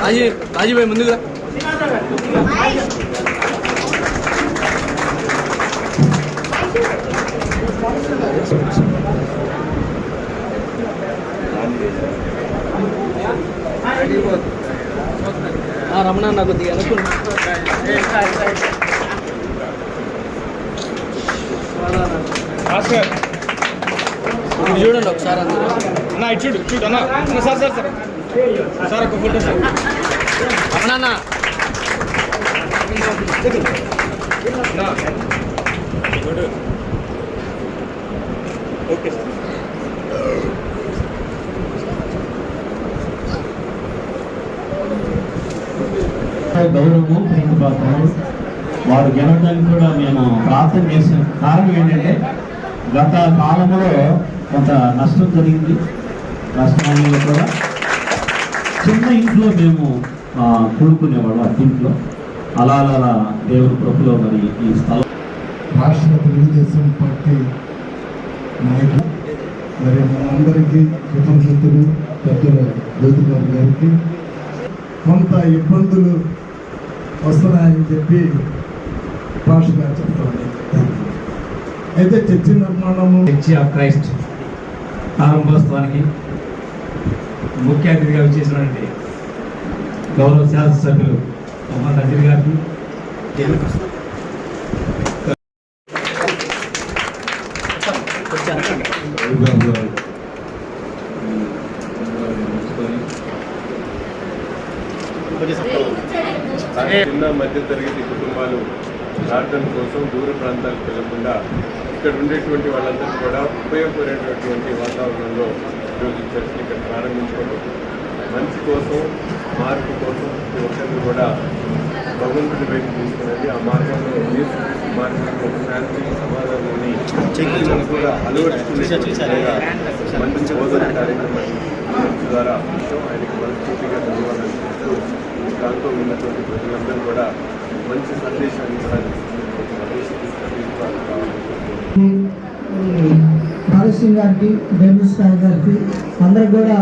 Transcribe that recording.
రాజీభాయ్ ముందుగా రమణ నాకు కొద్దిగా అనుకున్నా చూడండి ఒకసారి అందరూ అన్న ఇటు చూడు చూడు అన్న అన్న సార్ సార్ సార్ సార్ ఒక photo sir Ramana okay sir గౌరవము ప్రీతిపాత్రము వారు గెలవడానికి కూడా మేము ప్రార్థన చేసిన కారణం ఏంటంటే గత కాలంలో కొంత నష్టం జరిగింది. నష్టంలో కూడా చిన్న ఇంట్లో మేము కూడుకునేవాడు అట్టింట్లో అలా దేవుడి కృపలో మరి ఈ స్థలం రాష్ట్ర తెలుగుదేశం పార్టీ నాయకులు మరి మనందరికీ కృతజ్ఞతలు పెద్దల జ్యోతిబాబు గారికి కొంత ఇబ్బందులు వస్తున్నాయని చెప్పి భాష గారు చెప్తాను. అయితే చర్చి నిర్మాణము చర్చి ఆఫ్ క్రైస్ట్ ప్రారంభోత్సవానికి ముఖ్య అతిథిగా వచ్చేసినటువంటి గౌరవ శాసనసభ్యులు మొహమ్మద్ అజీర్ గారికి చిన్న మధ్య తరగతి కుటుంబాలు ప్రార్థన కోసం దూర ప్రాంతాలకు వెళ్లకుండా ఇక్కడ ఉండేటువంటి వాళ్ళందరూ కూడా ఉపయోగపడేటటువంటి వాతావరణంలో ఈరోజు చర్చలు ఇక్కడ ప్రారంభించుకోవడం మంచి కోసం మార్పు కోసం ప్రతి ఒక్కరిని కూడా భగవంతుడి వైపు తీసుకునేది ఆ మార్గంలో మార్గంలో శాంతి సమాధానాన్ని కూడా అలవర్చుకునే మంచి బోధన కార్యక్రమం ద్వారా ఆయనకి మనస్ఫూర్తిగా ధన్యవాదాలు చేస్తూ దాంతో ఉన్నటువంటి ప్రజలందరూ కూడా మంచి సందేశాన్ని భారత్ సింగ్ గారికి, డెన్నిస్ గారికి అందరికి కూడా